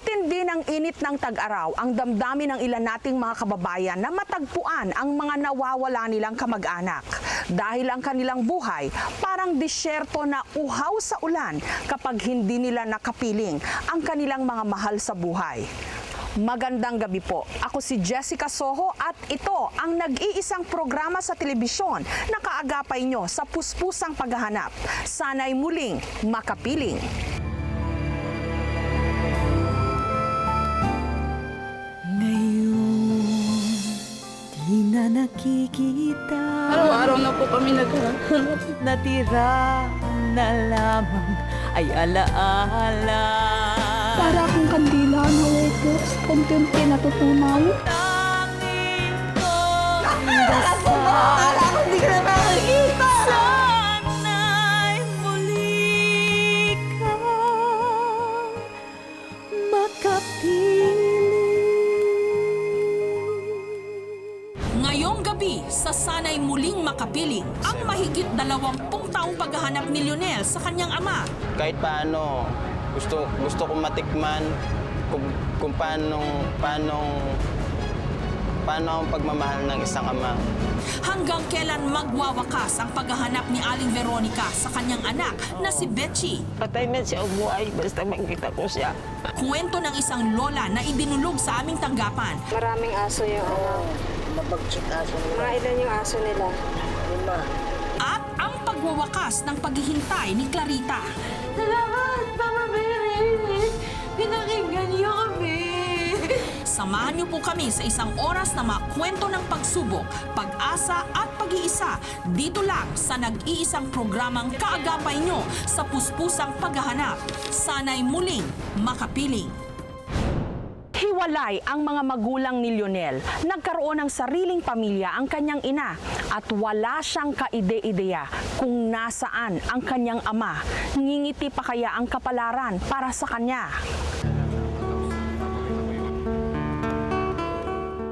Tindi ng init ng tag-araw ang damdamin ng ilan nating mga kababayan na matagpuan ang mga nawawala nilang kamag-anak. Dahil ang kanilang buhay parang disyerto na uhaw sa ulan kapag hindi nila nakapiling ang kanilang mga mahal sa buhay. Magandang gabi po. Ako si Jessica Soho at ito ang nag-iisang programa sa telebisyon na kaagapay nyo sa puspusang paghahanap. Sana'y muling makapiling. Di na nakikita. Araw-araw na po kami naghahanap. Natira na lamang ay alaala. Para akong kandila na waitress, unti-unti natutunaw. Tanging ko dasal. Hindi ka na makikita! Sana'y muli kang makapiling. Ngayong gabi sa Sana'y Muling Makapiling, ang mahigit 20 taong paghahanap ni Lionel sa kanyang ama. Kahit paano, gusto kong matikman kung paano ang pagmamahal ng isang ama. Hanggang kailan magwawakas ang paghahanap ni Aling Veronica sa kanyang anak na si Betchy. Patay na siya o buhay, basta makita ko siya. Kwento ng isang lola na idinulog sa aming tanggapan. Maraming aso yung Mabagsit aso nila. mga ilan yung aso nila. Lima. At ang pagwawakas ng paghihintay ni Clarita. Salamat, Mama Mary! Pinakinggan niyo kami! Samahan niyo po kami sa isang oras na makwento ng pagsubok, pag-asa at pag-iisa dito lang sa nag-iisang programang kaagapay nyo sa puspusang paghahanap. Sana'y muling makapiling. Hiwalay ang mga magulang ni Lionel. Nagkaroon ng sariling pamilya ang kanyang ina at wala siyang kaide-ideya kung nasaan ang kanyang ama. Ngingiti pa kaya ang kapalaran para sa kanya?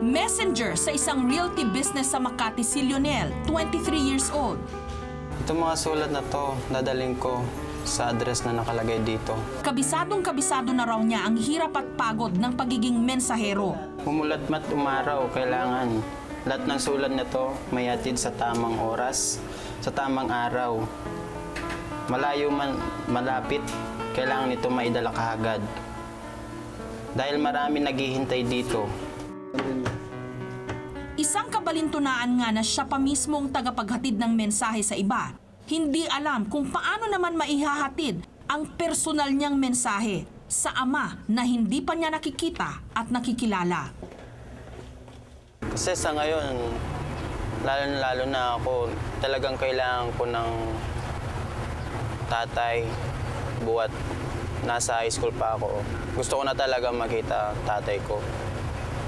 Messenger sa isang realty business sa Makati si Lionel, 23 years old. Itong mga sulat na to, dadaling ko sa address na nakalagay dito. Kabisadong-kabisado na raw niya ang hirap at pagod ng pagiging mensahero. Umulat mat umaraw, kailangan lahat ng sulat na to may hatid sa tamang oras, sa tamang araw. Malayo man, malapit, kailangan ito maidala kaagad. Dahil marami naghihintay dito. Isang kabalintunaan nga na siya pa mismong tagapaghatid ng mensahe sa iba. Hindi alam kung paano naman maihahatid ang personal niyang mensahe sa ama na hindi pa niya nakikita at nakikilala. Kasi sa ngayon, lalo na ako, talagang kailangan ko ng tatay buhat nasa high school pa ako. Gusto ko na talaga makita tatay ko.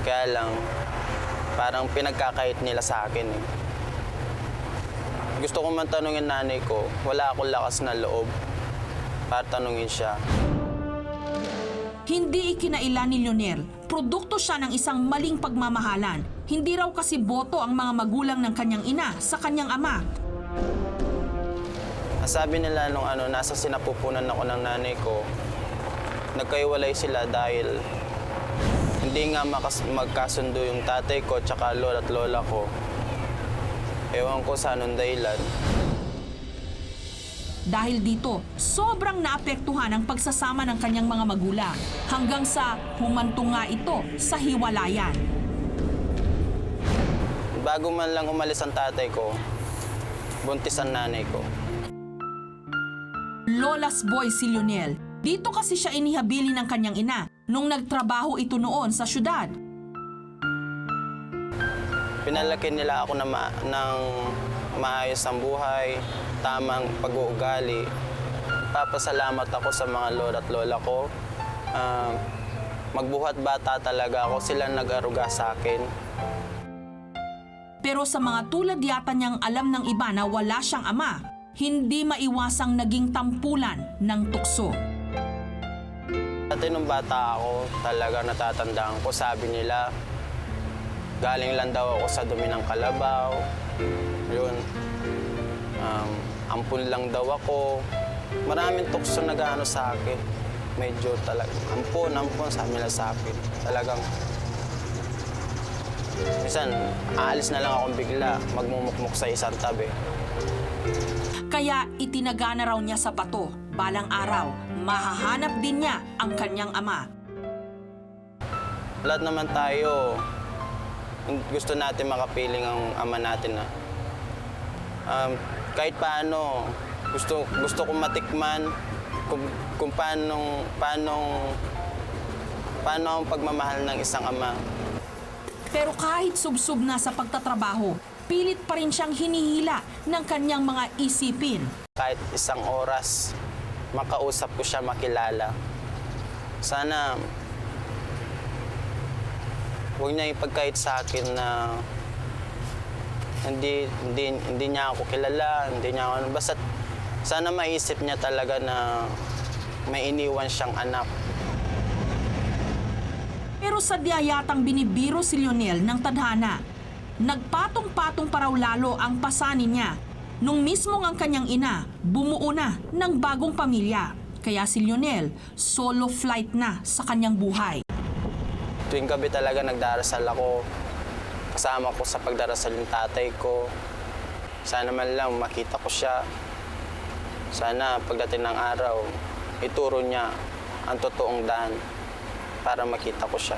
Kaya lang, parang pinagkakait nila sa akin eh. Gusto ko man tanungin nanay ko, wala akong lakas na loob para tanungin siya. Hindi ikinaila ni Lionel, produkto siya ng isang maling pagmamahalan. Hindi raw kasi boto ang mga magulang ng kanyang ina sa kanyang ama. Sabi nila nung nasa sinapupunan ako ng nanay ko, nagkaiwalay sila dahil hindi nga magkasundo yung tatay ko tsaka lola at lola ko. Ewan ko sa anong dahilan. Dahil dito, sobrang naapektuhan ang pagsasama ng kanyang mga magulang hanggang sa humantong nga ito sa hiwalayan. Bago man lang umalis ang tatay ko, buntis ang nanay ko. Lola's boy si Lionel. Dito kasi siya inihabili ng kanyang ina nung nagtrabaho ito noon sa syudad. Pinalaki nila ako ng maayos ang buhay, tamang pag-uugali. Papasalamat ako sa mga lola at lola ko. Magbuhat bata talaga ako, sila nag-aruga sa akin. Pero sa mga tulad yata niyang alam ng iba na wala siyang ama, hindi maiwasang naging tampulan ng tukso. Dati nung bata ako, talaga natatandaan ko, sabi nila, galing lang daw ako sa dumi ng kalabaw. Yun. Ampun lang daw ako. Maraming tukso na gaano sa akin. medyo talaga, ampon, sabi nila sa akin. Talagang, minsan, aalis na lang akong bigla, magmumukmuk sa isang tabi. Kaya itinaga na raw niya sa bato. Balang araw, mahahanap din niya ang kanyang ama. Lahat naman tayo, gusto natin makapiling ang ama natin na kahit paano, gusto kong matikman kung paano ang pagmamahal ng isang ama. Pero kahit subsob na sa pagtatrabaho, pilit pa rin siyang hinihila ng kanyang mga isipin. Kahit isang oras, makausap ko siya, makilala. Sana huwag niya ipagkait sa akin na hindi niya ako kilala, hindi niya ako, basta sana maisip niya talaga na may iniwan siyang anak. Pero sadya yatang binibiro si Lionel ng tadhana. Nagpatong-patong pa raw lalo ang pasanin niya. Nung mismong ang kanyang ina, bumuo na ng bagong pamilya. Kaya si Lionel, solo flight na sa kanyang buhay. Tuwing gabi talaga nagdarasal ako. Kasama ko sa pagdarasal yung tatay ko. Sana man lang makita ko siya. Sana pagdating ng araw, ituro niya ang totoong daan para makita ko siya.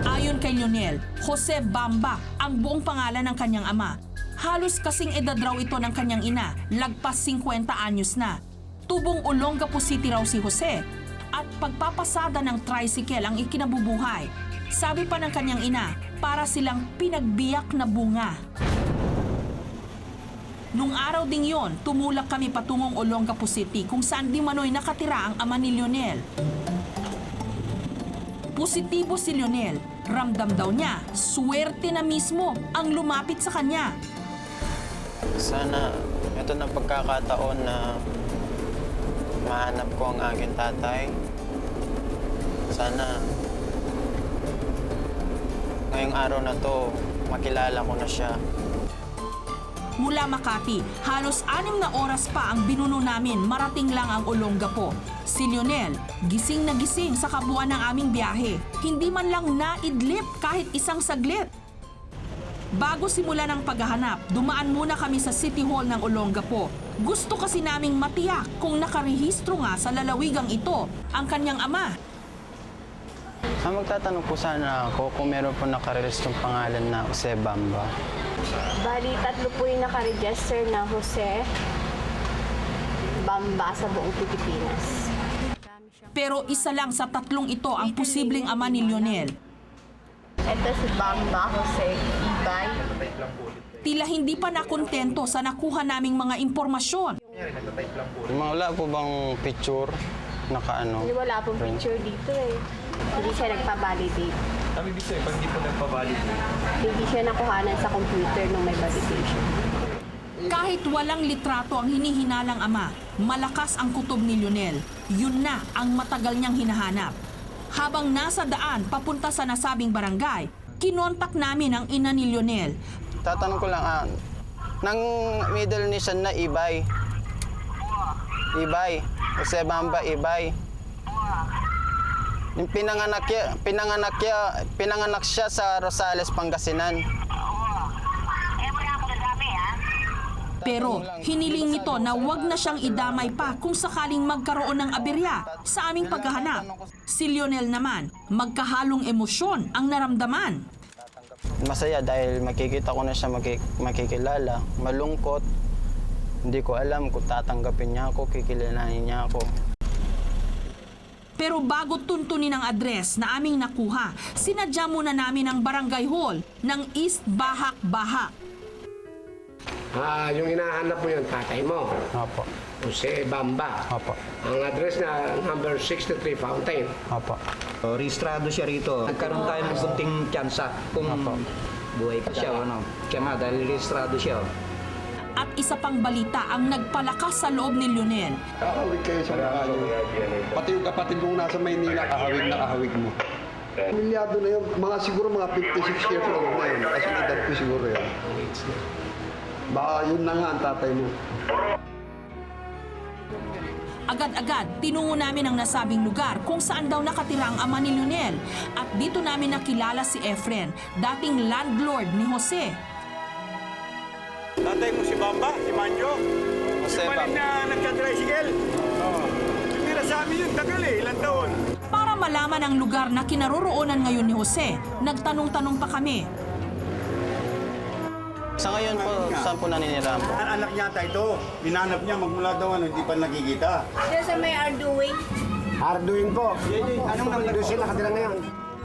Ayon kay Lionel, Jose Bamba ang buong pangalan ng kanyang ama. Halos kasing edad raw ito ng kanyang ina, lagpas 50 anyos na. Tubong Olongapo City raw si Jose at pagpapasada ng tricycle ang ikinabubuhay. Sabi pa ng kanyang ina, para silang pinagbiyak na bunga. Nung araw ding yon, tumulak kami patungong Olongapo City kung saan di manoy nakatira ang ama ni Lionel. Positibo si Lionel. Ramdam daw niya, swerte na mismo ang lumapit sa kanya. Sana ito na pagkakataon na mahanap ko ang aking tatay. Sana ngayong araw na to, makilala ko na siya. Mula Makati, halos 6 na oras pa ang binuno namin marating lang ang Olongapo. Si Lionel, gising na gising sa kabuuan ng aming biyahe. Hindi man lang naidlip kahit isang saglit. Bago simula ng paghahanap, dumaan muna kami sa City Hall ng Olongapo. Gusto kasi naming matiyak kung nakarehistro nga sa lalawigang ito ang kanyang ama. Magtatanong po sana ako kung meron po nakaregistrong pangalan na Jose Bamba. Bali, 3 po yung nakaregister na Jose Bamba sa buong Pilipinas. Pero isa lang sa 3 ito ang posibleng ama ni Lionel. Ito si Bamba Jose Ibay. Tila hindi pa nakontento sa nakuha naming mga impormasyon. Wala po bang picture? Nakaano? Wala pong picture dito eh. Hindi siya nagpa-validate. Sabi ibig sabihin, pag hindi po nagpa-validate, Hindi siya nakuhanan sa computer nung may validation. Kahit walang litrato ang hinihinalang ama, malakas ang kutob ni Lionel. Yun na ang matagal niyang hinahanap. Habang nasa daan papunta sa nasabing barangay, kinontak namin ang ina ni Lionel. Tatanong ko lang, nang middle initial na Ibay. Ibay. Jose Bamba Ibay. Yung pinanganak siya sa Rosales, Pangasinan. Pero hiniling nito na wag na siyang idamay pa kung sakaling magkaroon ng aberya sa aming paghahanap. Si Lionel naman, magkahalong emosyon ang naramdaman. Masaya dahil makikita ko na siya makikilala. Malungkot. Hindi ko alam kung tatanggapin niya ako, kikilalanin niya ako. Pero bago tuntunin ang address na aming nakuha, sinadya muna namin ang barangay hall ng East Bahak-Bahak. Yung hinahanap mo yung tatay mo, Opo. Jose Bamba. Opo. Ang address na number 63 Fountain. Opo. rehistrado siya rito. Nagkaroon tayo ng kunting tsansa kung buhay pa siya. Ano. Kaya nga, dahil rehistrado siya. At isa pang balita ang nagpalakas sa loob ni Lionel. Kahawig kayo sa mukha niyo. Pati yung kapatid mong nasa Maynila, kahawig na kahawig mo. Milyado na yun. Siguro mga 56 years old na yun. Kasi edad ko siguro yan. Baka yun na nga ang tatay mo. Agad-agad, tinungo namin ang nasabing lugar kung saan daw nakatira ang ama ni Lionel. At dito namin nakilala si Efren, dating landlord ni Jose. Tatay mo si Bamba, si Manjo. Jose Yung palit Bamba. na nagka-tricycle. Tumira sa amin yun, tagal ilang taon. Para malaman ang lugar na kinaroroonan ngayon ni Jose, nagtanong-tanong pa kami. Sa ngayon po, saan po naninirahan po? Ang anak niya ito, hinanap niya magmula daw hindi pa nakikita. Diyan sa may Arduin. Arduin po. Anong doon sila nakatira ngayon?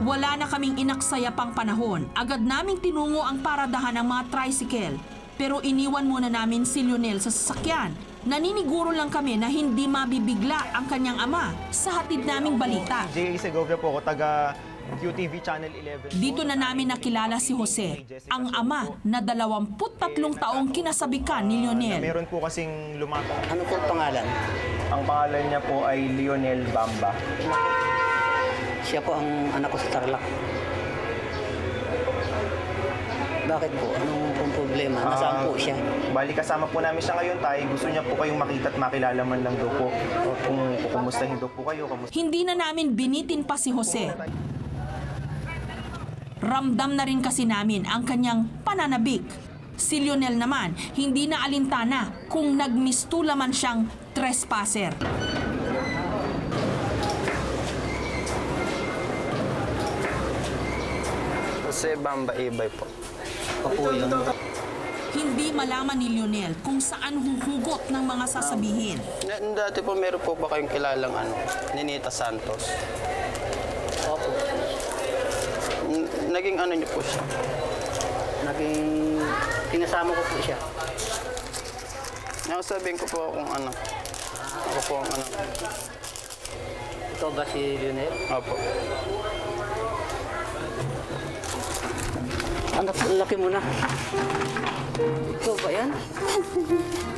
Wala na kaming inaksaya pang panahon. Agad naming tinungo ang paradahan ng mga tricycle. Pero iniwan muna namin si Lionel sa sasakyan. Naniniguro lang kami na hindi mabibigla ang kanyang ama sa hatid naming balita. J.A. Segovia po ako, taga QTV Channel 11. Dito na namin nakilala si Jose, ang ama na 23 taong kinasabikan ni Lionel. Meron po kasing lumatang. Ano po pangalan? Ang pangalan niya po ay Lionel Bamba. Siya po ang anak ko sa Tarlac. Bakit po? Anong pong problema? Nasaan po siya? Bali kasama po namin siya ngayon, tay. Gusto niya po kayong makita at makilala man lang daw po. Kung kumustahin daw po kayo. Hindi na namin binitin pa si Jose. Ramdam na rin kasi namin ang kanyang pananabik. Si Lionel naman, hindi na alintana kung nagmistula man siyang trespasser. Jose Bamba Ibay po. Opo yun. Hindi malaman ni Lionel kung saan huhugot ng mga sasabihin. Dati po meron po ba kayong kilalang Ninita Santos? Opo. Naging ano niyo po siya? Naging kinasama ko po siya. Sabihin ko po kung ano. Ako po ang ano. Ikaw ba si Lionel? Opo. Anak, laki mo na. Ikaw ba yan?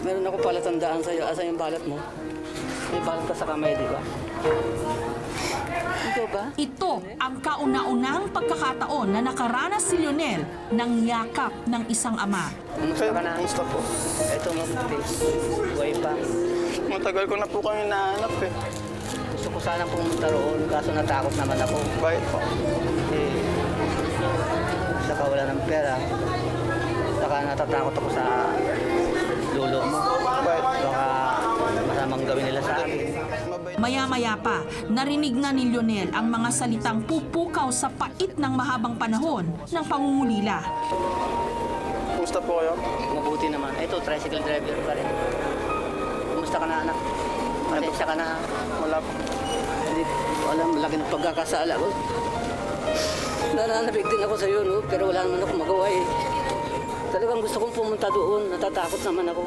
Meron ako palatandaan sa'yo. Asa yung balat mo? May balat ka sa kamay, di ba? Ikaw ba? Ito ang kauna-unahang pagkakataon na nakaranas si Lionel ng yakap ng isang ama. Kumusta ka na? Kumusta po? Ito, mabuti. Buhay pa. Matagal ko na po kayo nahanap eh. Gusto ko sanang pumunta roon, kaso natakot naman ako. Bakit po? Saka wala ng pera. Saka natatakot ako sa lulo mo. Baka masamang gawin nila sa akin. Maya-maya pa, narinig na ni Lionel ang mga salitang pupukaw sa pait ng mahabang panahon ng pangungulila. Kumusta po kayo? Mabuti naman. Ito, tricycle driver pa rin. Kumusta ka na, anak? Pasensya ka na. Wala po. Hindi ko alam, laki ng pagkakasala ko. Nananabig din ako sa iyo, no? Pero wala naman ako magawa eh. Talagang gusto kong pumunta doon. Natatakot naman ako.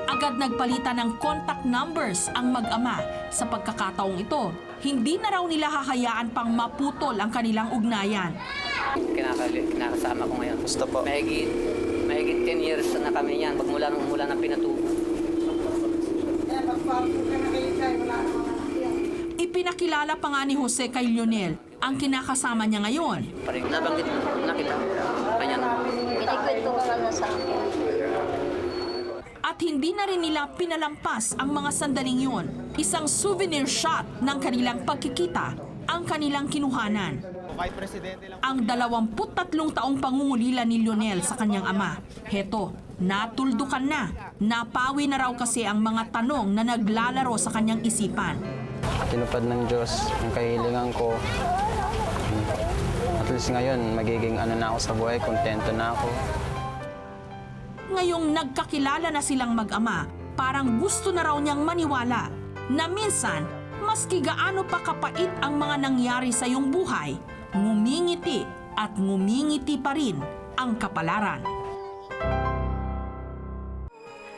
Agad nagpalitan ng contact numbers ang mag-ama. Sa pagkakataong ito, hindi na raw nila hahayaan pang maputol ang kanilang ugnayan. Kinakasama ko ngayon. Kumusta po? Mahigit 10 years na kami yan. Mula ng pinatubo. Ipinakilala pa nga ni Jose kay Lionel ang kinakasama niya ngayon. Parang nabanggit na kita. Kanya na. Pinikwento ka nga sa akin. At hindi na rin nila pinalampas ang mga sandaling yun. Isang souvenir shot ng kanilang pagkikita ang kanilang kinuhanan. Ang 23 taong pangungulila ni Lionel sa kanyang ama. Heto, natuldukan na. Napawi na raw kasi ang mga tanong na naglalaro sa kanyang isipan. Tinupad ng Diyos ang kahilingan ko. At least ngayon, magiging ano na ako sa buhay, kontento na ako. Ngayong nagkakilala na silang mag-ama, parang gusto na raw niyang maniwala na minsan, maski gaano pa kapait ang mga nangyari sa iyong buhay, ngumingiti at ngumingiti pa rin ang kapalaran.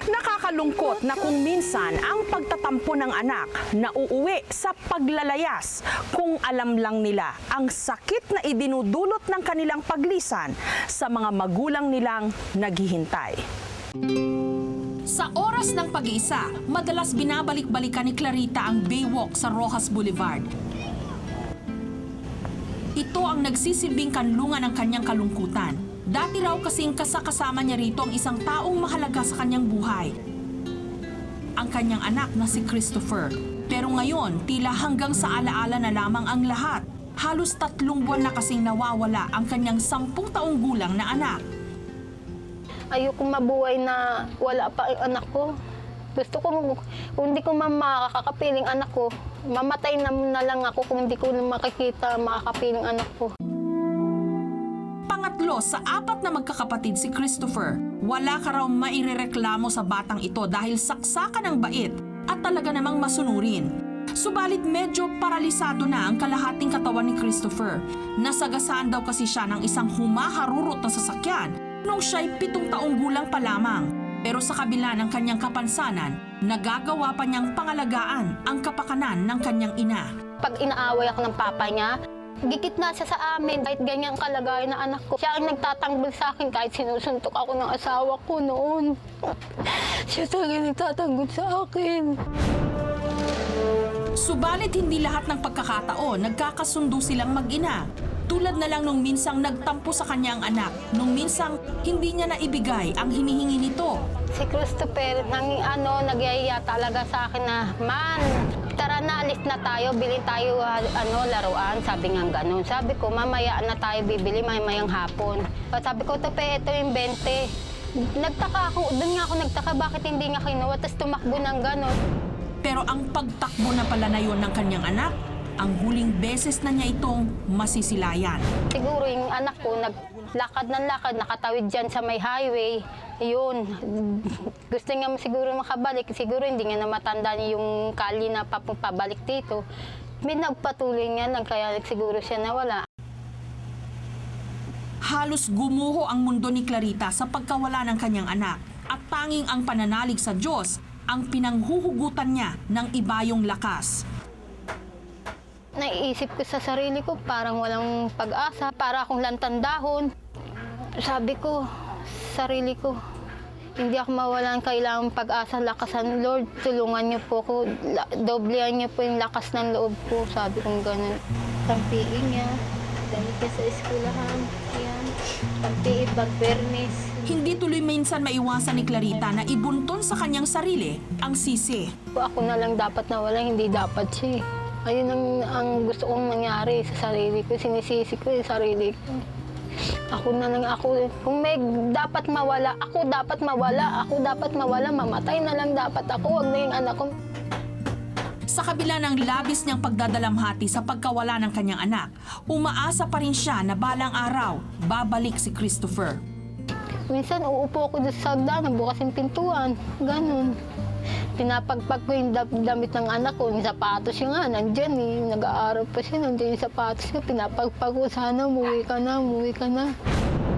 Nakakalungkot na kung minsan ang pagtatampo ng anak na uuwi sa paglalayas kung alam lang nila ang sakit na idinudulot ng kanilang paglisan sa mga magulang nilang naghihintay. Sa oras ng pag-iisa, madalas binabalik-balikan ni Clarita ang Baywalk sa Rojas Boulevard. Ito ang nagsisilbing kanlungan ng kanyang kalungkutan. Dati raw kasing kasakasama niya rito ang isang taong mahalaga sa kanyang buhay. ang kanyang anak na si Christopher. Pero ngayon, tila hanggang sa alaala na lamang ang lahat. Halos 3 buwan na kasing nawawala ang kanyang 10 taong gulang na anak. Ayoko mabuhay na wala pa ang anak ko. Gusto ko, kung hindi ko makakapiling anak ko, mamatay na lang ako kung hindi ko makikita makakapiling anak ko. Pangatlo sa 4 na magkakapatid si Christopher, wala ka raw mairereklamo sa batang ito dahil saksakan ng bait at talaga namang masunurin. Subalit medyo paralisado na ang kalahating katawan ni Christopher. Nasagasaan daw kasi siya ng isang humaharurot na sasakyan nung siya'y 7 taong gulang pa lamang. Pero sa kabila ng kanyang kapansanan, nagagawa pa niyang pangalagaan ang kapakanan ng kanyang ina. Pag inaaway ako ng papa niya, gigit na siya sa amin. Kahit ganyan kalagayan na anak ko, siya ang nagtatanggol sa akin kahit sinusuntok ako ng asawa ko noon. Siya talaga nagtatanggol sa akin. Subalit hindi lahat ng pagkakataon nagkakasundo silang mag-ina. Tulad na lang nung minsang nagtampo sa kanyang anak, nung minsang hindi niya naibigay ang hinihingi nito. Si Christopher, nagyaya talaga sa akin na, Man, tara na, alis na tayo, bilhin tayo laruan. Sabi nga ganun. Sabi ko, mamaya na tayo bibili, mamayang hapon. Sabi ko, Tope, ito yung 20. Nagtaka ako, doon nga ako nagtaka, bakit hindi nga kinuha, tapos tumakbo ng ganun. Pero ang pagtakbo na pala na yun ng kanyang anak, ang huling beses na niya itong masisilayan. Siguro yung anak ko, naglakad ng lakad, nakatawid dyan sa may highway. Yun, gusto niya siguro makabalik. Siguro hindi niya na matandaan yung kali na pabalik dito. May nagpatuloy niya lang, kaya siguro siya nawala. Halos gumuho ang mundo ni Clarita sa pagkawala ng kanyang anak at tanging ang pananalig sa Diyos ang pinanghuhugutan niya ng ibayong lakas. Naiisip ko sa sarili ko, parang walang pag-asa, para akong lantandahon. Sabi ko, sarili ko, hindi ako mawalan, kailangan pag-asa, lakasan. Lord, tulungan niyo po ko, doblehan niyo po yung lakas ng loob ko. Sabi kong ganun. Pampiin niya, damit niya sa eskulahan, yan. Pampiin, pagbernis. Hindi tuloy minsan maiwasan ni Clarita na ibunton sa kanyang sarili ang sisi. Ako na lang dapat nawala, hindi dapat siya. Ayun ang gusto kong mangyari sa sarili ko. Sinisisi ko yung sarili ko. Ako na lang ako. Kung may dapat mawala, ako dapat mawala. Ako dapat mawala. Mamatay na lang dapat ako. Huwag na yung anak ko. Sa kabila ng labis niyang pagdadalamhati sa pagkawala ng kanyang anak, umaasa pa rin siya na balang araw, babalik si Christopher. Minsan uupo ako doon sa hagdanan, bukas yung pintuan. Ganun. Pinapagpag ko yung damit ng anak ko, yung sapatos niya nga, nandyan eh. Nag-aaral pa siya, nandyan yung sapatos niya. Pinapagpag ko, sana umuwi ka na, umuwi ka na.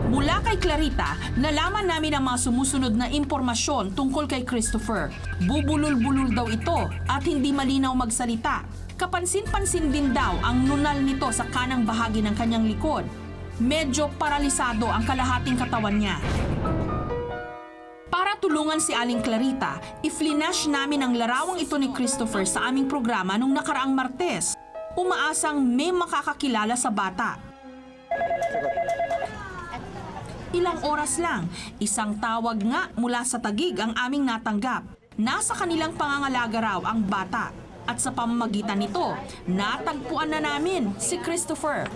Mula kay Clarita, nalaman namin ang mga sumusunod na impormasyon tungkol kay Christopher. Bubulol-bulol daw ito at hindi malinaw magsalita. Kapansin-pansin din daw ang nunal nito sa kanang bahagi ng kanyang likod. Medyo paralisado ang kalahating katawan niya. Para tulungan si Aling Clarita, i-flash namin ang larawang ito ni Christopher sa aming programa nung nakaraang Martes. Umaasang may makakakilala sa bata. Ilang oras lang, isang tawag nga mula sa Taguig ang aming natanggap. Nasa kanilang pangangalaga raw ang bata. At sa pamamagitan nito, natagpuan na namin si Christopher.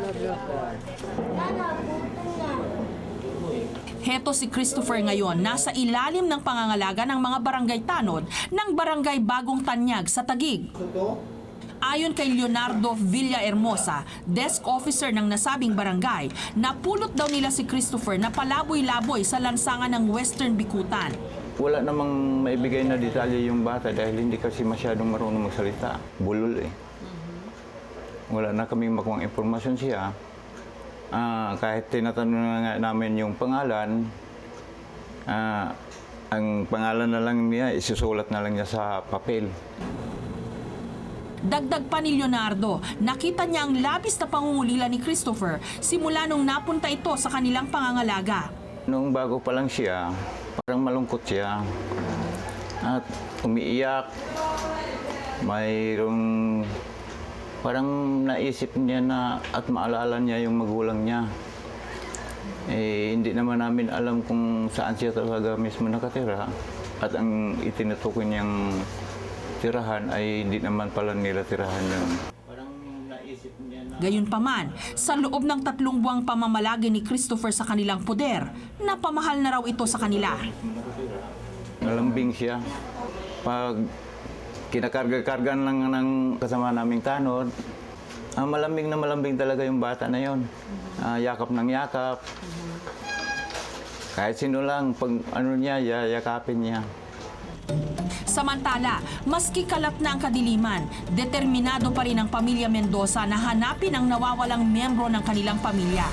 Heto si Christopher ngayon, nasa ilalim ng pangangalaga ng mga barangay tanod ng barangay Bagong Tanyag sa Taguig. Ayon kay Leonardo Villahermosa, desk officer ng nasabing barangay, napulot daw nila si Christopher na palaboy-laboy sa lansangan ng Western Bikutan. Wala namang maibigay na detalye yung bata dahil hindi kasi masyadong marunong magsalita. Bulol eh. Wala na kaming makuhang impormasyon siya. Kahit tinatanong na nga namin yung pangalan, ang pangalan na lang niya, isusulat na lang niya sa papel. Dagdag pa ni Leonardo, nakita niya ang labis na pangungulila ni Christopher simula nung napunta ito sa kanilang pangangalaga. Nung bago pa lang siya, parang malungkot siya at umiiyak. Mayroong parang naisip niya na at maalala niya yung magulang niya. Hindi naman namin alam kung saan siya talaga mismo nakatira. At ang itinutukoy niyang tirahan ay hindi naman pala nila tirahan yun. Gayunpaman, sa loob ng 3 buwang pamamalagi ni Christopher sa kanilang poder, napamahal na raw ito sa kanila. Malambing siya. Pag kinakarga-kargan lang ng kasama naming tanod, malambing na malambing talaga yung bata na yon. Yakap ng yakap. Kahit sino lang, pag ano niya, yakapin niya. Samantala, maski kalat na ang kadiliman, determinado pa rin ang pamilya Mendoza na hanapin ang nawawalang miyembro ng kanilang pamilya.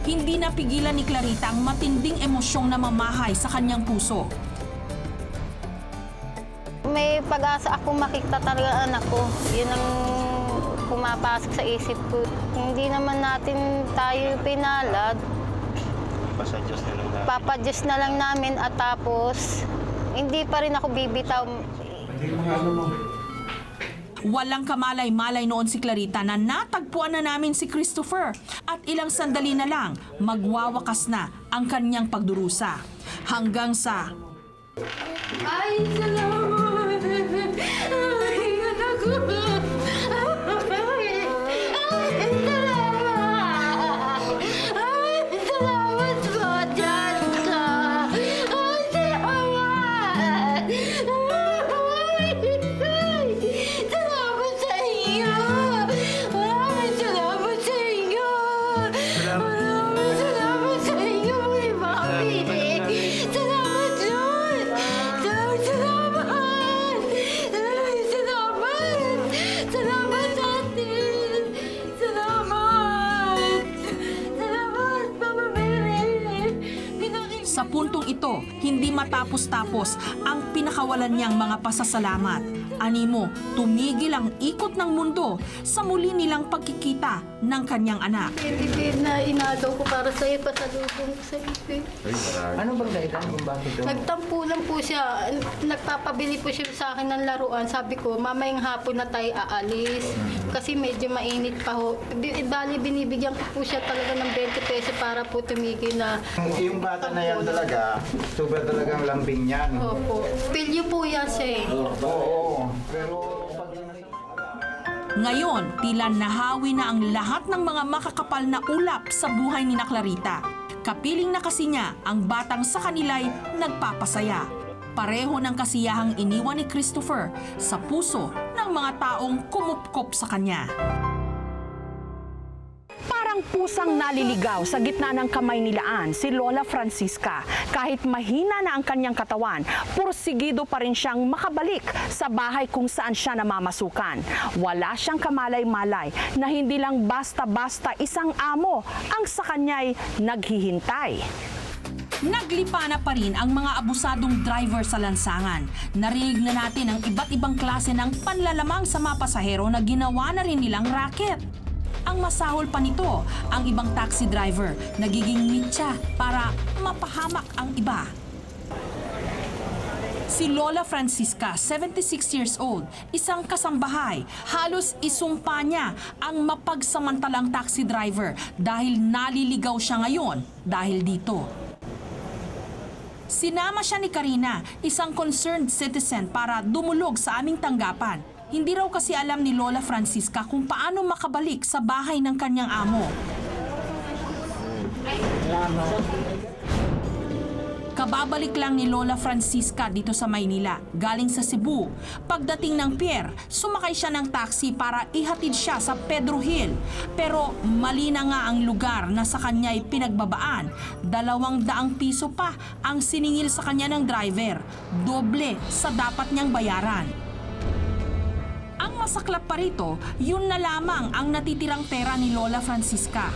Hindi napigilan ni Clarita ang matinding emosyong namamahay sa kanyang puso. May pag-asa ako makita talaga anak ko. Yun ang pumapasok sa isip ko. Hindi naman natin tayo pinalad. Papadyos na lang namin at tapos hindi pa rin ako bibitaw. Walang kamalay-malay noon si Clarita na natagpuan na namin si Christopher at ilang sandali na lang magwawakas na ang kanyang pagdurusa. Hanggang sa... Ay, salamat! Ay, anak ko! Sa puntong ito, hindi matapos-tapos ang pinakawalan niyang mga pasasalamat. Animo, tumigil ang ikot ng mundo sa muli nilang pagkikita ng kanyang anak. Bibig na inagaw ko para sa'yo, pasalubong ko sa ipin. Ano bang dahilan kung bakit ito? Nagtampo lang po siya. Nagpapabili po siya sa akin ng laruan. Sabi ko, mamayang hapon na tayo aalis. Kasi medyo mainit pa ho. Bali, binibigyan ko po siya talaga ng 20 pesos para po tumigil na. Yung bata na yan talaga, sobra talagang lambing yan. Opo. Pilyo po yan siya eh. Oo. Ngayon, tila nahawi na ang lahat ng mga makakapal na ulap sa buhay ni Clarita. Kapiling na kasi niya ang batang sa kanila'y nagpapasaya. Pareho ng kasiyahang iniwan ni Christopher sa puso ng mga taong kumupkop sa kanya. Parang pusang naliligaw sa gitna ng kamay nilaan si Lola Francisca. Kahit mahina na ang kanyang katawan, pursigido pa rin siyang makabalik sa bahay kung saan siya namamasukan. Wala siyang kamalay-malay na hindi lang basta-basta isang amo ang sa kanya'y naghihintay. Naglipa na pa rin ang mga abusadong driver sa lansangan. Narinig na natin ang iba't ibang klase ng panlalamang sa mga pasahero na ginawa na rin nilang racket. Ang masahol pa nito, ang ibang taxi driver nagiging mitya para mapahamak ang iba. Si Lola Francisca, 76 years old, isang kasambahay, halos isumpa niya ang mapagsamantalang taxi driver dahil naliligaw siya ngayon dahil dito. Sinama siya ni Karina, isang concerned citizen, para dumulog sa aming tanggapan. Hindi raw kasi alam ni Lola Francisca kung paano makabalik sa bahay ng kanyang amo. Kababalik lang ni Lola Francisca dito sa Maynila, galing sa Cebu. Pagdating ng pier, sumakay siya ng taxi para ihatid siya sa Pedro Hill. Pero mali na nga ang lugar na sa kanya'y pinagbabaan. 200 piso pa ang siningil sa kanya ng driver, doble sa dapat niyang bayaran. Ang masaklap pa rito, yun na lamang ang natitirang pera ni Lola Francisca.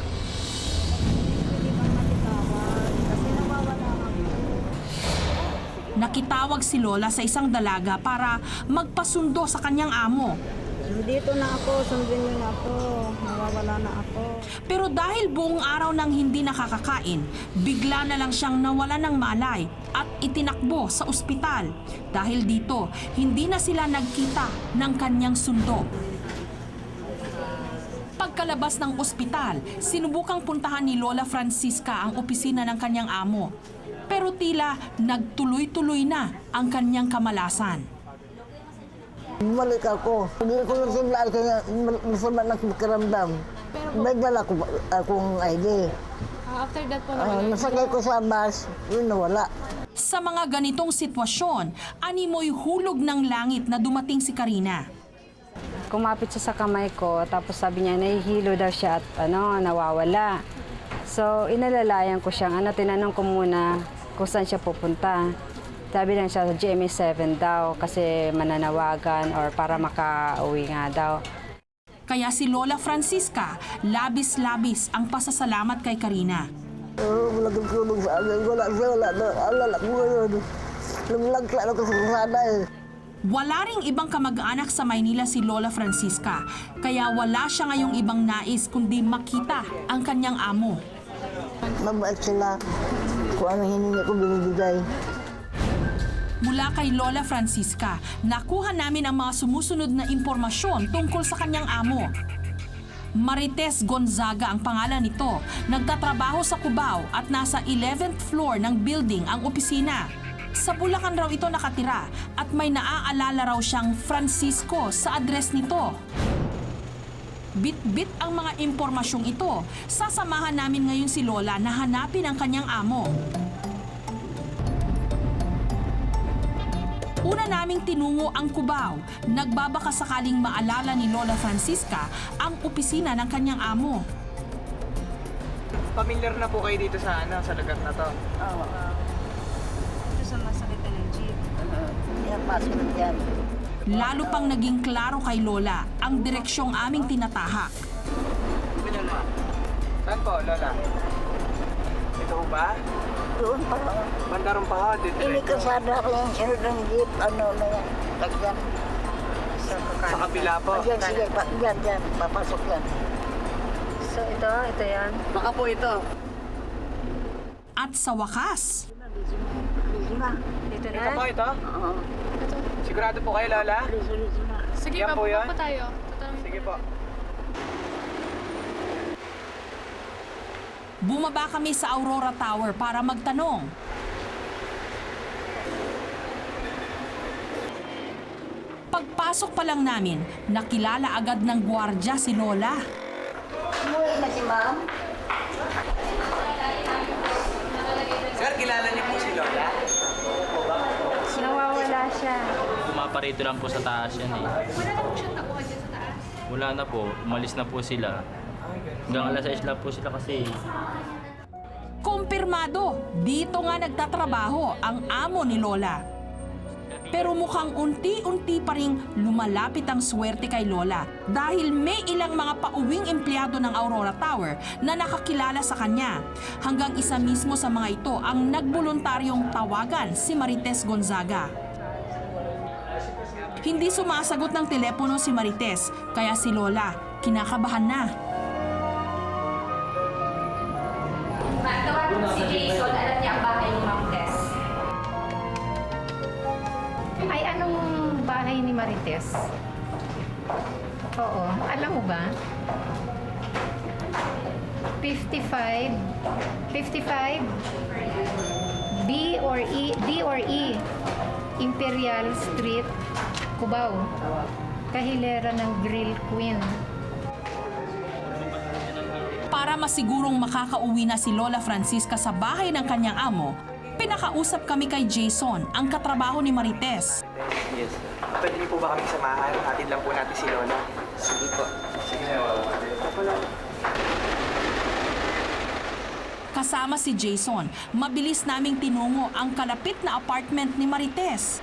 Nakitawag si Lola sa isang dalaga para magpasundo sa kanyang amo. Dito na ako, sundin mo na ako, nawawala na ako. Pero dahil buong araw nang hindi nakakakain, bigla na lang siyang nawala ng malay at itinakbo sa ospital. Dahil dito, hindi na sila nagkita ng kanyang sundo. Pagkalabas ng ospital, sinubukang puntahan ni Lola Francisca ang opisina ng kanyang amo. Pero tila nagtuloy-tuloy na ang kanyang kamalasan. Bumalik ako. Hindi ko nasunlaan kaya masama na pakiramdam. May dala ko akong ID. After that po, Nasakay ko sa bus, yun nawala. Sa mga ganitong sitwasyon, animoy hulog ng langit na dumating si Karina. Kumapit siya sa kamay ko, tapos sabi niya nahihilo daw siya at nawawala. So inalalayan ko siyang tinanong ko muna kung saan siya pupunta. Sabi lang siya sa GMA7 daw kasi mananawagan or para makauwi nga daw. Kaya si Lola Francisca, labis-labis ang pasasalamat kay Karina. Wala kang tulong sa akin, wala alala ko ngayon. Lumagkla ako sa kasada eh. Wala ring ibang kamag-anak sa Maynila si Lola Francisca, kaya wala siya ngayong ibang nais kundi makita ang kanyang amo. Mabait sila. Kung ano hiningi ko binibigay. Mula kay Lola Francisca, nakuha namin ang mga sumusunod na impormasyon tungkol sa kanyang amo. Marites Gonzaga ang pangalan nito. Nagtatrabaho sa Cubao at nasa 11th floor ng building ang opisina. Sa Bulacan raw ito nakatira at may naaalala raw siyang Francisco sa address nito. Bit-bit ang mga impormasyong ito. Sasamahan namin ngayon si Lola na hanapin ang kanyang amo. Una naming tinungo ang Cubao. Nagbabaka sakaling maalala ni Lola Francisca ang opisina ng kanyang amo. Familiar na po kayo dito sa sa lugar na to? Oo. Ito sa masakit ng jeep. Yan, pasok yan. Lalo pang naging klaro kay Lola ang direksyong aming tinatahak. Saan po, Lola? Ito po ba? Doon pa. Bandarong pa ho, dito. Ini kasada ko yung sunod ng jeep, lagyan. Sa kabila po. Diyan, sige, diyan, papasok yan. So ito yan. Baka po ito. At sa wakas, Dito Ito po ito? Oo. Sigurado po kayo, Lola? Sige, Yan po yun? pa tayo. Sige po. bumaba kami sa Aurora Tower para magtanong. Pagpasok pa lang namin, nakilala agad ng gwardiya si Lola. Umuwi na si ma'am. Sir, kilala niyo po si Lola? Nawawala siya. Pumaparito lang po sa taas yan eh. Wala na po siyang nakuha dyan sa taas. Wala na po, umalis na po sila. Hanggang alas 6 lang po sila kasi. Kumpirmado, dito nga nagtatrabaho ang amo ni Lola. Pero mukhang unti-unti pa ring lumalapit ang swerte kay Lola dahil may ilang mga pauwing empleyado ng Aurora Tower na nakakilala sa kanya. Hanggang isa mismo sa mga ito ang nagboluntaryong tawagan si Marites Gonzaga. Hindi sumasagot ng telepono si Marites, kaya si Lola kinakabahan na. Si Jason, alam niya ang bahay ni Ma'am Tess. Ay, anong bahay ni Marites? Oo, alam mo ba? 55 D or E Imperial Street, Cubao. Kahilera ng Grill Queen. Para masigurong makakauwi na si Lola Francisca sa bahay ng kanyang amo, pinakausap kami kay Jason, ang katrabaho ni Marites. Yes. Pwede niyo po ba kami samahan? Hatid lang po natin si Lola. Sige po. Sige po. Kasama si Jason, mabilis naming tinungo ang kalapit na apartment ni Marites.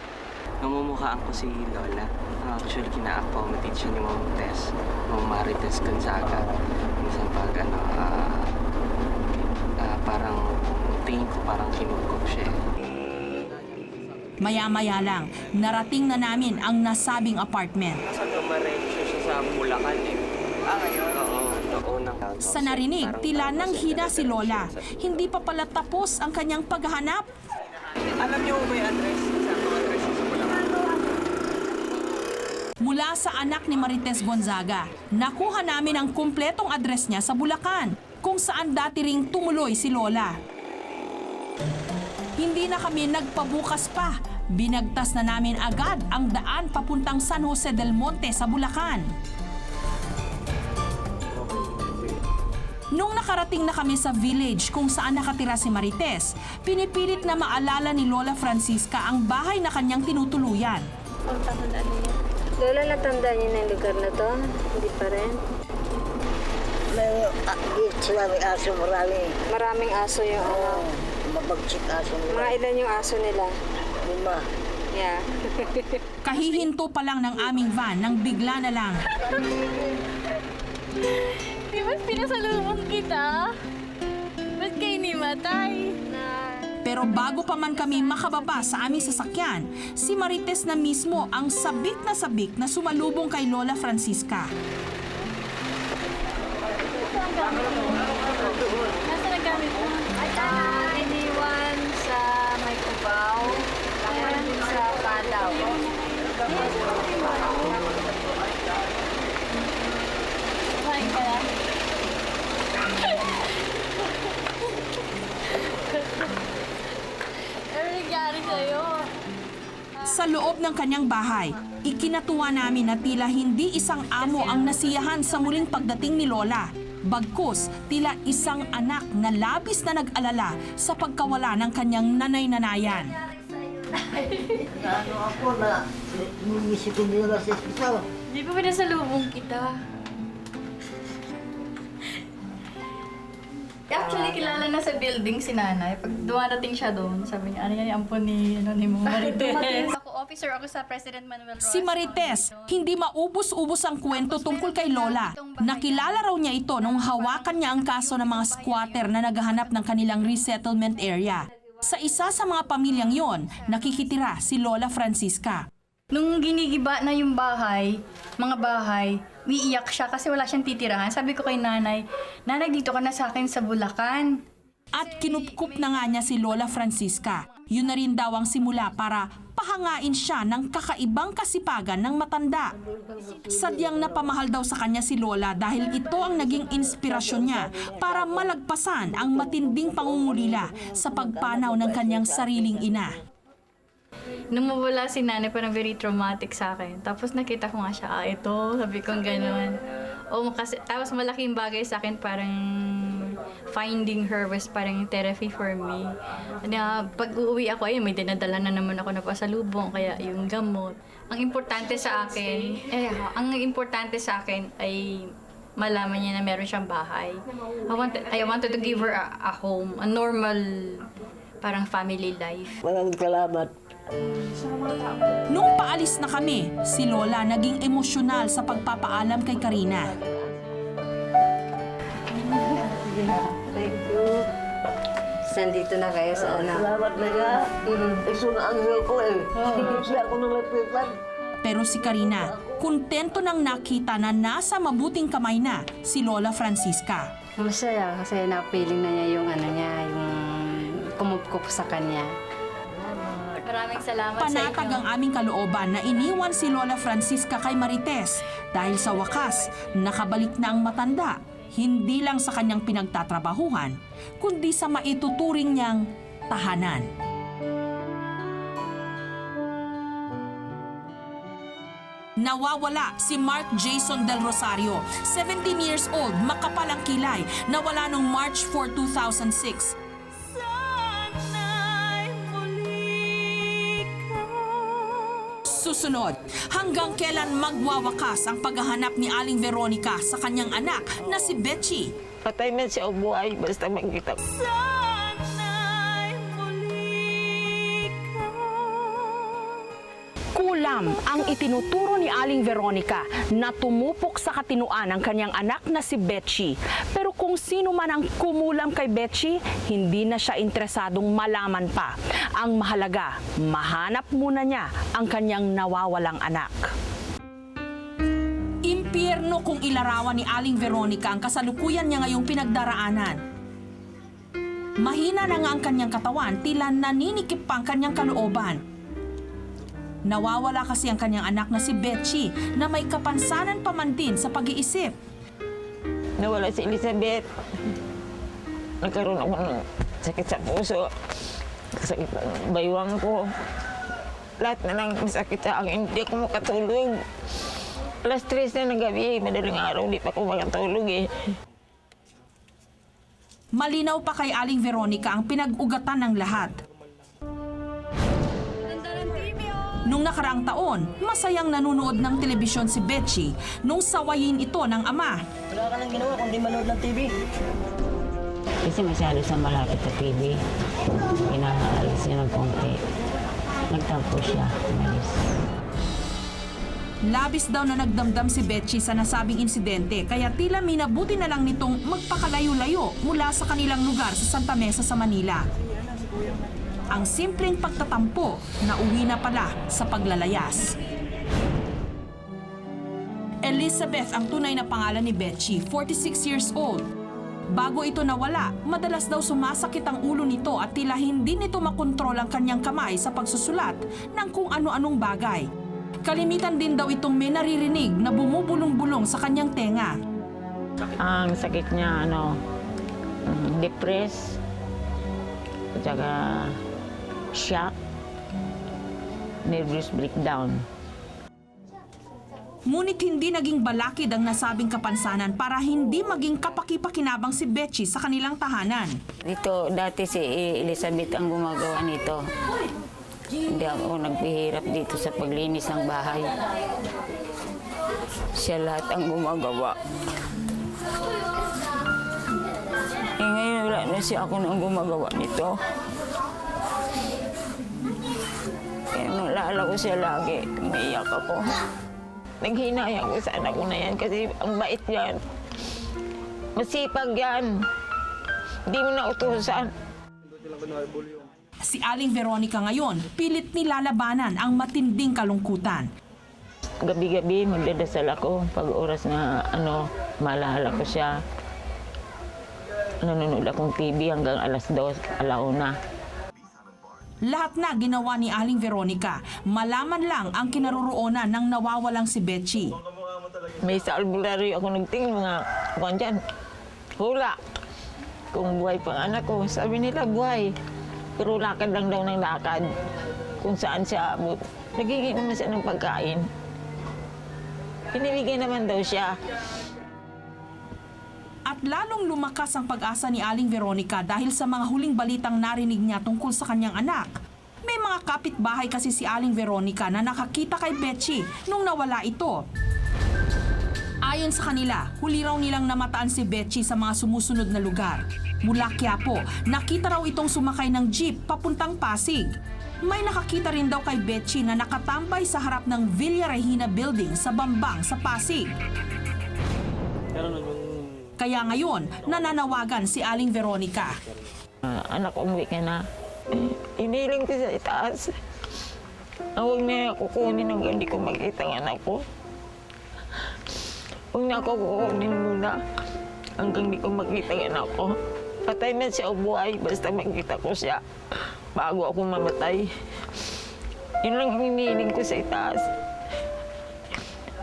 Namumukhaan ko si Lola. Actually, kina-accommodate siya ni Ma'am Tess. Ma'am Marites Gonzaga. Minsan pag parang tingin ko parang kinukok siya. Maya-maya lang, narating na namin ang nasabing apartment. Saan tumarensyo siya sa Bulacan eh? Ngayon? Oo. Sa narinig, tila nang hina si Lola. Hindi pa pala tapos ang kanyang paghahanap. Alam niyo ba yung address? Saan ang address sa Bulacan? mula sa anak ni Marites Gonzaga. Nakuha namin ang kumpletong address niya sa Bulacan, kung saan dati ring tumuloy si Lola. Hindi na kami nagpabukas pa. Binagtas na namin agad ang daan papuntang San Jose del Monte sa Bulacan. Nung nakarating na kami sa village kung saan nakatira si Marites, pinipilit na maalala ni Lola Francisca ang bahay na kanyang tinutuluyan. Lola, natanda niyo na yung lugar na to? Hindi pa rin? Maraming aso, marami. Maraming aso yung ano. Mabagsik aso nila. Mga ilan yung aso nila? 5. Yeah. Kahihinto pa lang ng aming van nang bigla na lang. Di ba pinasalubong kita? Ba't kayo nimatay? Pero bago pa man kami makababa sa aming sasakyan, si Marites na mismo ang sabik na sumalubong kay Lola Francisca. Nasaan ang gamit mo? Iniwan sa may kubaw, meron din sa Palaw. Kumain ka na? Ano nangyari sa'yo? Sa loob ng kanyang bahay, ikinatuwa namin na tila hindi isang amo ang nasiyahan sa muling pagdating ni Lola. Bagkus, tila isang anak na labis na nag-alala sa pagkawala ng kanyang nanay-nanayan. Ano ako na, nisipin nila sa hospital. Di ba pinasalubong kita? Actually, kilala na sa building si nanay. Pag dumarating siya doon, sabi niya, ano yan, ampon ni Mong Marites. Ako, officer ako sa President Manuel Rojas. Si Marites, hindi maubos-ubos ang kwento tungkol kay Lola. Nakilala raw niya ito nung hawakan niya ang kaso ng mga squatter na naghahanap ng kanilang resettlement area. Sa isa sa mga pamilyang yon, nakikitira si Lola Francisca. Nung ginigiba na yung mga bahay, umiiyak siya kasi wala siyang titirahan. Sabi ko kay nanay, nanay, dito ka na sa akin sa Bulacan. At kinupkup na nga niya si Lola Francisca. Yun na rin daw ang simula para pahangain siya ng kakaibang kasipagan ng matanda. Sadyang napamahal daw sa kanya si Lola dahil ito ang naging inspirasyon niya para malagpasan ang matinding pangungulila sa pagpanaw ng kanyang sariling ina. Nung mawala si nanay, parang very traumatic sa akin. Tapos nakita ko nga siya, ito, sabi kong gano'n. Tapos malaking bagay sa akin, parang finding her was parang therapy for me. Pag uuwi ako, ayun, may dinadala na naman ako na pasalubong, kaya yung gamot. Ang importante sa akin ay malaman niya na meron siyang bahay. I wanted to give her a home, a normal parang family life. Maraming salamat. Nung paalis na kami, si Lola naging emosyonal sa pagpapaalam kay Karina. Thank you. Nandito na kayo sa Salamat na nga. Ito na ang hirap ko eh. Siya ako nalapitan. Pero si Karina, kontento nang nakita na nasa mabuting kamay na si Lola Francisca. Masaya kasi napiling na niya yung yung kumupkup sa kanya. Maraming salamat Panatag ang aming kalooban na iniwan si Lola Francisca kay Marites dahil sa wakas, nakabalik na ang matanda, hindi lang sa kanyang pinagtatrabahuhan, kundi sa maituturing niyang tahanan. Nawawala si Mark Jason Del Rosario, 17 years old, makapal ang kilay, nawala noong March 4, 2006. Susunod, hanggang kailan magwawakas ang paghahanap ni Aling Veronica sa kanyang anak na si Betchy? Patay man siya o buhay, basta magkita. Kulam ang itinuturo ni Aling Veronica na tumupok sa katinuan ng kanyang anak na si Betchy. Pero kung sino man ang kumulam kay Betchy, hindi na siya interesadong malaman pa. Ang mahalaga, mahanap muna niya ang kanyang nawawalang anak. Impyerno kung ilarawan ni Aling Veronica ang kasalukuyan niya ngayong pinagdaraanan. Mahina na nga ang kanyang katawan, tila naninikip pa ang kanyang kalooban. Nawawala kasi ang kanyang anak na si Betchy na may kapansanan pa man din sa pag-iisip. Nawala si Elizabeth. Nagkaroon ako ng sakit sa puso. Sakit ng baywang ko. Lahat na lang masakit sa akin. Hindi ako makatulog. Alas 3 na ng gabi, madaling araw, di pa ako makatulog eh. Malinaw pa kay Aling Veronica ang pinag-ugatan ng lahat. Nung nakaraang taon, masayang nanunood ng telebisyon si Betchy nung sawayin ito ng ama. Wala ka nang ginawa kundi manood ng TV. Kasi masyado sa malapit sa TV. Pinaalis niya ng konti. Nagtampo siya, umalis. Labis daw na nagdamdam si Betchy sa nasabing insidente kaya tila minabuti na lang nitong magpakalayo-layo mula sa kanilang lugar sa Santa Mesa sa Manila. Ang simpleng pagtatampo na uwi na pala sa paglalayas. Elizabeth ang tunay na pangalan ni Betchy, 46 years old. Bago ito nawala, madalas daw sumasakit ang ulo nito at tila hindi nito makontrol ang kanyang kamay sa pagsusulat ng kung ano-anong bagay. Kalimitan din daw itong may naririnig na bumubulong-bulong sa kanyang tenga. Ang sakit niya, depressed, at saka shock, nervous breakdown. Ngunit hindi naging balakid ang nasabing kapansanan para hindi maging kapaki-pakinabang si Betchy sa kanilang tahanan. Dito, dati si Elizabeth ang gumagawa nito. Hindi ako nagpihirap dito sa paglinis ng bahay. Siya lahat ang gumagawa. Ngayon wala na siya, ako nang gumagawa nito. Kaya naalala ko siya lagi, umiiyak ako. Naghinayang ko sa anak ko na yan kasi ang bait yan. Masipag yan. Hindi mo na utusan. Si Aling Veronica ngayon, pilit nilalabanan ang matinding kalungkutan. Gabi-gabi magdadasal ako pag oras na maalala ko siya. Nanonood akong TV hanggang alas 2, alauna. Lahat na ginawa ni Aling Veronica, malaman lang ang kinaroroonan ng nawawalang si Betchy. May sa albularyo ako nagtingin mga kuwan dyan. Hula. Kung buhay pang anak ko, sabi nila buhay. Pero lakad lang daw ng lakad. Kung saan siya abot. Nagiging naman siya ng pagkain. Pinibigay naman daw siya. At lalong lumakas ang pag-asa ni Aling Veronica dahil sa mga huling balitang narinig niya tungkol sa kanyang anak. May mga kapitbahay kasi si Aling Veronica na nakakita kay Betchy nung nawala ito. Ayon sa kanila, huli raw nilang namataan si Betchy sa mga sumusunod na lugar. Mula Quiapo, nakita raw itong sumakay ng jeep papuntang Pasig. May nakakita rin daw kay Betchy na nakatambay sa harap ng Villa Regina Building sa Bambang sa Pasig. Kaya ngayon, nananawagan si Aling Veronica. Anak, umuwi ka na. Iniling ko sa itaas. Huwag na ako kukunin hanggang hindi ko makita ang anak ko. Huwag na ako kukunin muna hanggang hindi ko makita ang anak ko. Patay na siya o buhay, basta makita ko siya bago ako mamatay. Yun lang hinihiling ko sa itaas.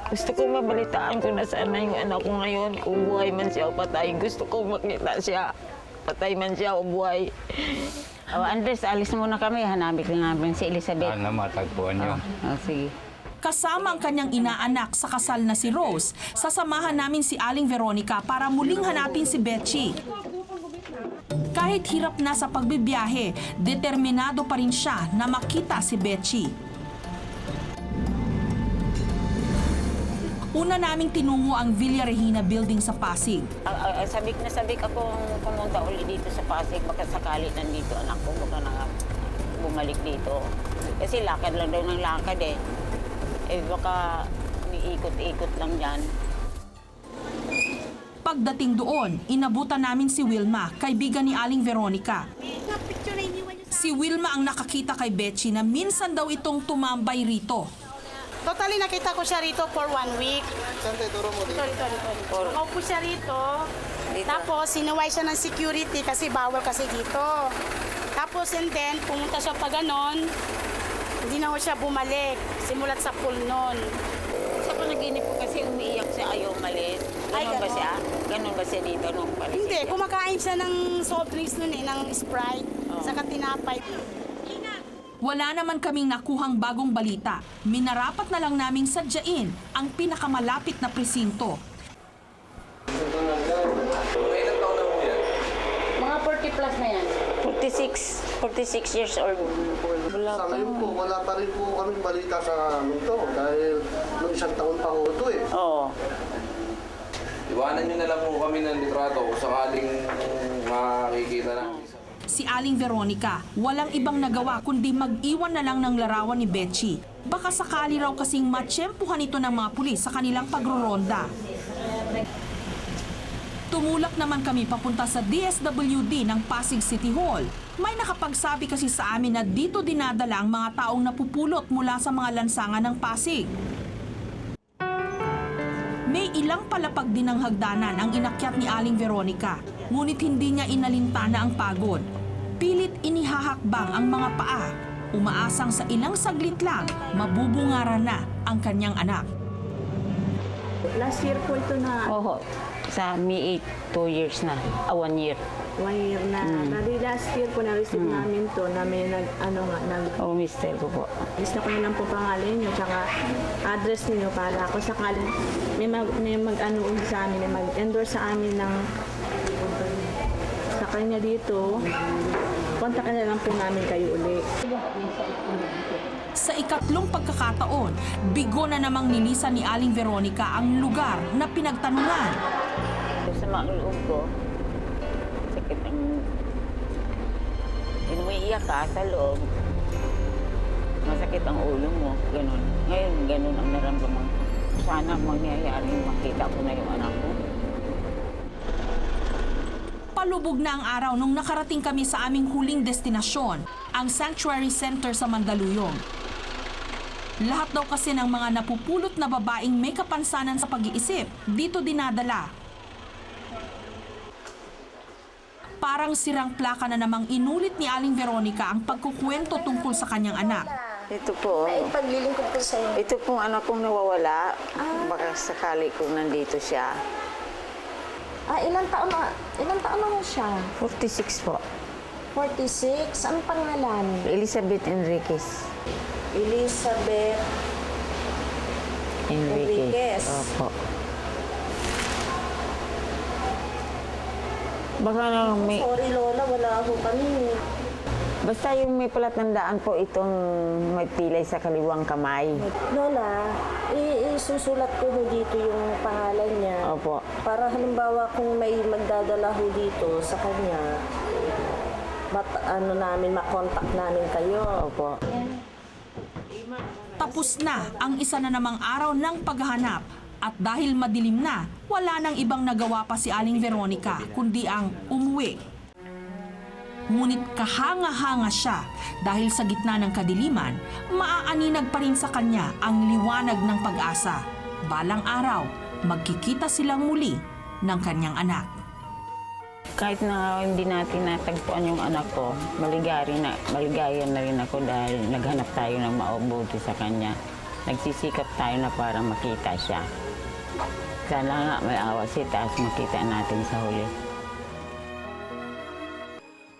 Gusto ko mabalitaan kung nasaan na yung anak ko ngayon, kung buhay man siya o patay. Gusto ko makita siya, patay man siya o buhay. Andres, alis muna kami. Hanapin nga si Elizabeth. Sana matagpuan niyo. Sige. Kasama ang kanyang inaanak sa kasal na si Rose, sasamahan namin si Aling Veronica para muling hanapin si Betchy. Kahit hirap na sa pagbibiyahe, determinado pa rin siya na makita si Betchy. Una naming tinungo ang Villa Regina Building sa Pasig. Sabik akong pumunta uli dito sa Pasig. Baka sakali nandito anak ko, baka na bumalik dito. Kasi lakad lang daw ng lakad eh. Baka iikot-ikot lang dyan. Pagdating doon, inabutan namin si Wilma, kaibigan ni Aling Veronica. Si Wilma ang nakakita kay Betchy na minsan daw itong tumambay rito. Totally nakita ko siya rito for 1 week. Sante, turo mo dito. Dito. Upo siya rito. Tapos sinuway siya ng security kasi bawal kasi dito. Tapos and then pumunta siya pa ganon. Hindi na ho siya bumalik, simulat sa pool noon. Sa panaginip ko kasi umiiyak siya, ayaw malit. Ganon ba siya? Ganon ba siya dito nung palis? Hindi, kumakain siya ng soft drinks noon ng Sprite, saka tinapay. Wala naman kaming nakuhang bagong balita. Minarapat na lang naming sadyain ang pinakamalapit na presinto. Mga 40 plus na yan. 46 years old. Sa ngayon po, wala pa rin po kaming balita sa amin to dahil nung isang taon pa ho ito eh. Oo. Iwanan nyo na lang po kami ng litrato kung sakaling makikita na. Si Aling Veronica, walang ibang nagawa kundi mag-iwan na lang ng larawan ni Betchy. Baka sakali raw kasing matsyempuhan ito ng mga pulis sa kanilang pagroronda. Tumulak naman kami papunta sa DSWD ng Pasig City Hall. May nakapagsabi kasi sa amin na dito dinadala ang mga taong napupulot mula sa mga lansangan ng Pasig. May ilang palapag din ng hagdanan ang inakyat ni Aling Veronica, ngunit hindi niya inalintana ang pagod. Pilit inihahakbang ang mga paa, umaasang sa ilang saglit lang, mabubungaran na ang kanyang anak. Last year po ito na. Oo. Sa May 8, 2 years na. 1 year. 1 year na. Dali last year po na-receive namin to na may mister ko po. Lista ko na lang po pangalan nyo, tsaka address niyo para ako sakaling may mag-ano sa amin, may mag-endorse sa amin ng sa kanya dito. Kontakin na lang po namin kayo uli. Sa ikatlong pagkakataon, bigo na namang nilisan ni Aling Veronica ang lugar na pinagtanungan. Sa mga loob ko, sakit ang umiiyak ka sa loob. Masakit ang ulo mo, ganun. Ngayon, ganun ang naramdaman ko. Sana mangyayari makita ko na yung anak ko. Palubog na ang araw nung nakarating kami sa aming huling destinasyon, ang Sanctuary Center sa Mandaluyong. Lahat daw kasi ng mga napupulot na babaeng may kapansanan sa pag-iisip, dito dinadala. Parang sirang plaka na namang inulit ni Aling Veronica ang pagkukwento tungkol sa kanyang anak. Ito po. Ay, paglilingkod ko sa'yo. Ito pong anak kong nawawala. Baka sakali kung nandito siya. Ilang taon na mo siya? 46 po. 46? Anong pangalan? Elizabeth Enriquez. Elizabeth Enriquez. Opo. Baka na may... Sorry Lola, wala ako kami. Basta yung may palatandaan po itong may pilay sa kaliwang kamay. Lola, isusulat ko ho dito yung pangalan niya. Opo. Para halimbawa kung may magdadala ho dito sa kanya, makontak namin kayo. Opo. Tapos na ang isa na namang araw ng paghahanap. At dahil madilim na, wala nang ibang nagawa pa si Aling Veronica kundi ang umuwi. Ngunit kahanga-hanga siya dahil sa gitna ng kadiliman, maaaninag pa rin sa kanya ang liwanag ng pag-asa. Balang araw, magkikita silang muli ng kanyang anak. Kahit na hindi natin natagpuan yung anak ko, maligaya na rin ako dahil naghanap tayo ng mabuti sa kanya. Nagsisikap tayo na para makita siya. Sana nga may awa si taas makita natin sa huli.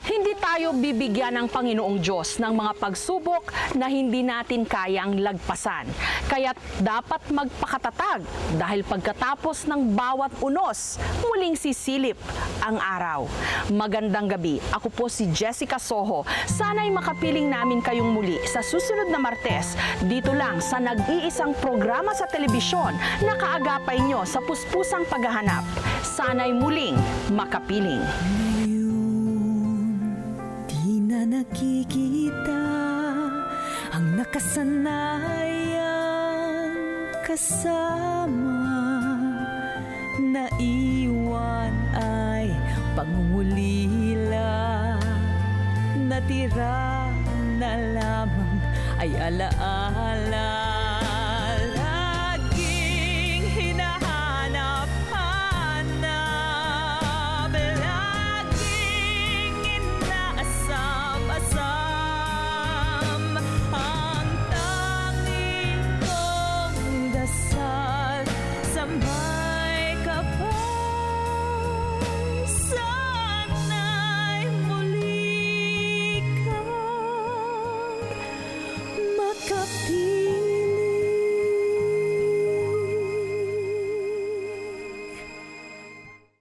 Hindi tayo bibigyan ng Panginoong Diyos ng mga pagsubok na hindi natin kayang lagpasan. Kaya't dapat magpakatatag dahil pagkatapos ng bawat unos, muling sisilip ang araw. Magandang gabi. Ako po si Jessica Soho. Sana'y makapiling namin kayong muli sa susunod na Martes dito lang sa nag-iisang programa sa telebisyon na kaagapay nyo sa puspusang paghahanap. Sana'y muling makapiling. Nakikita ang nakasanayang kasama, naiwan ay pangungulila, natira na lamang ay alaala.